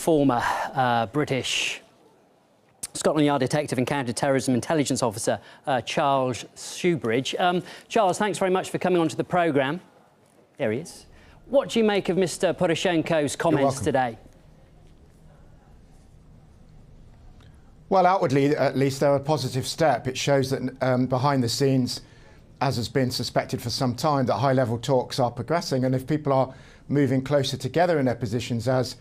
former British Scotland Yard detective and counter-terrorism intelligence officer, Charles Shoebridge. Charles, thanks very much for coming onto the programme. There he is. What do you make of Mr Poroshenko's comments today? Well, outwardly, at least, they're a positive step. It shows that behind the scenes, as has been suspected for some time, that high-level talks are progressing. And if people are moving closer together in their positions, as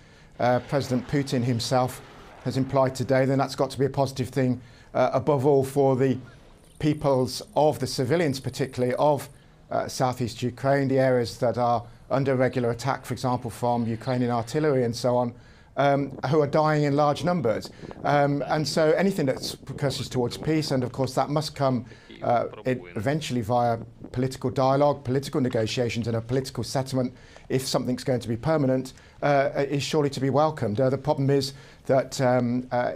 President Putin himself has implied today, then that's got to be a positive thing, above all for the peoples of the civilians, particularly of southeast Ukraine, the areas that are under regular attack, for example, from Ukrainian artillery and so on, who are dying in large numbers. And so anything that precursors towards peace, and of course that must come eventually via political dialogue, political negotiations and a political settlement, if something's going to be permanent, is surely to be welcomed. The problem is that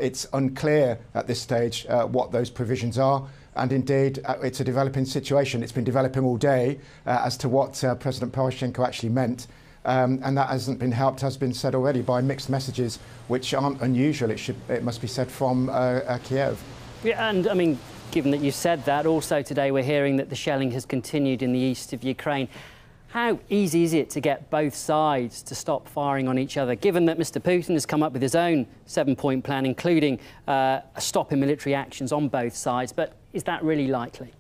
it's unclear at this stage what those provisions are. And indeed, it's a developing situation. It's been developing all day as to what President Poroshenko actually meant. And that hasn't been helped, has been said already, by mixed messages, which aren't unusual, it must be said, from Kiev. Yeah, and I mean, given that you said that, also today we're hearing that the shelling has continued in the east of Ukraine. How easy is it to get both sides to stop firing on each other, given that Mr Putin has come up with his own 7-point plan, including a stop in military actions on both sides? But is that really likely?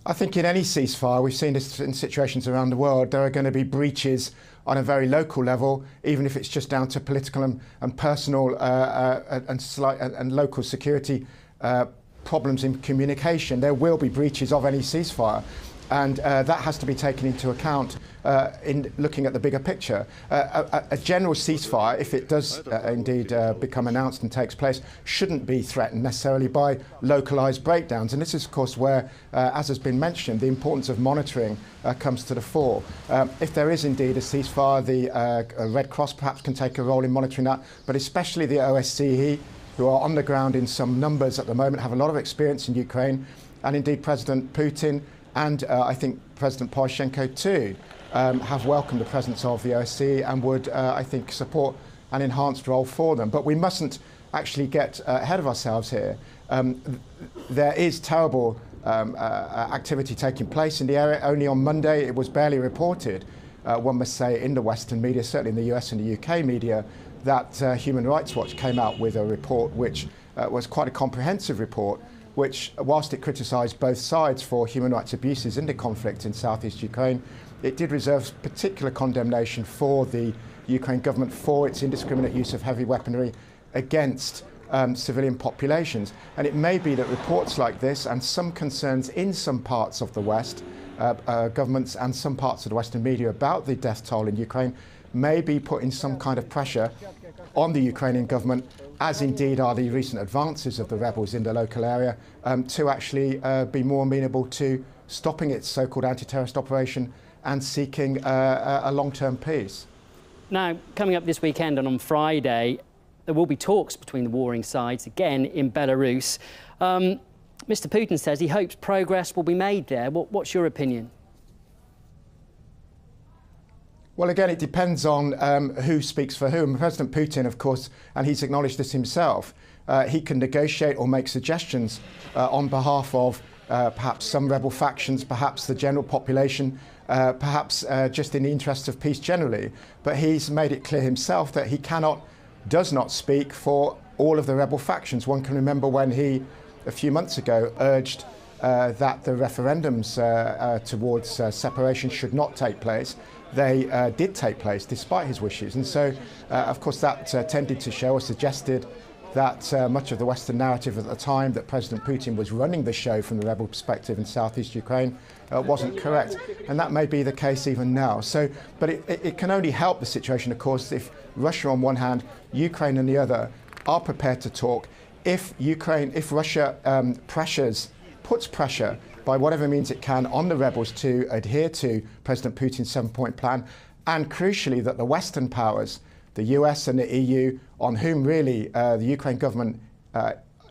I think in any ceasefire, we've seen this in situations around the world, there are going to be breaches on a very local level, even if it's just down to political and personal and local security problems in communication. There will be breaches of any ceasefire. And that has to be taken into account in looking at the bigger picture. A general ceasefire, if it does indeed become announced and takes place, shouldn't be threatened necessarily by localised breakdowns. And this is, of course, where, as has been mentioned, the importance of monitoring comes to the fore. If there is indeed a ceasefire, the Red Cross perhaps can take a role in monitoring that, but especially the OSCE, who are on the ground in some numbers at the moment, have a lot of experience in Ukraine, and indeed President Putin and I think President Poroshenko too have welcomed the presence of the OSCE and would, I think, support an enhanced role for them. But we mustn't actually get ahead of ourselves here. There is terrible activity taking place in the area. Only on Monday, it was barely reported, one must say, in the Western media, certainly in the US and the UK media, that Human Rights Watch came out with a report which was quite a comprehensive report, which, whilst it criticised both sides for human rights abuses in the conflict in southeast Ukraine, it did reserve particular condemnation for the Ukraine government for its indiscriminate use of heavy weaponry against civilian populations. And it may be that reports like this and some concerns in some parts of the West, governments and some parts of the Western media about the death toll in Ukraine, may be putting some kind of pressure on the Ukrainian government, as indeed are the recent advances of the rebels in the local area, to actually be more amenable to stopping its so-called anti-terrorist operation and seeking a long-term peace. Now, coming up this weekend and on Friday, there will be talks between the warring sides again in Belarus. Mr Putin says he hopes progress will be made there. What's your opinion? Well, again, it depends on who speaks for whom. President Putin, of course, and he's acknowledged this himself, he can negotiate or make suggestions on behalf of perhaps some rebel factions, perhaps the general population, perhaps just in the interests of peace generally. But he's made it clear himself that he does not speak for all of the rebel factions. One can remember when he, a few months ago, urged that the referendums towards separation should not take place. They did take place despite his wishes. And so, of course, that tended to show or suggested that much of the Western narrative at the time that President Putin was running the show from the rebel perspective in southeast Ukraine wasn't correct. And that may be the case even now. So, but it can only help the situation, of course, if Russia on one hand, Ukraine on the other, are prepared to talk. If Russia puts pressure by whatever means it can on the rebels to adhere to President Putin's 7-point plan, and crucially that the Western powers, the US and the EU, on whom really the Ukraine government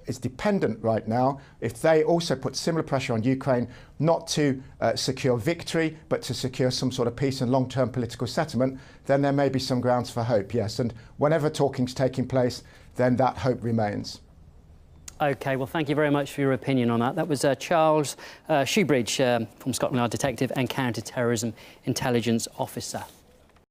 is dependent right now, if they also put similar pressure on Ukraine not to secure victory, but to secure some sort of peace and long-term political settlement, then there may be some grounds for hope, yes. And whenever talking's taking place, then that hope remains. OK, well, thank you very much for your opinion on that. That was Charles Shoebridge from Scotland Yard detective and counter-terrorism intelligence officer.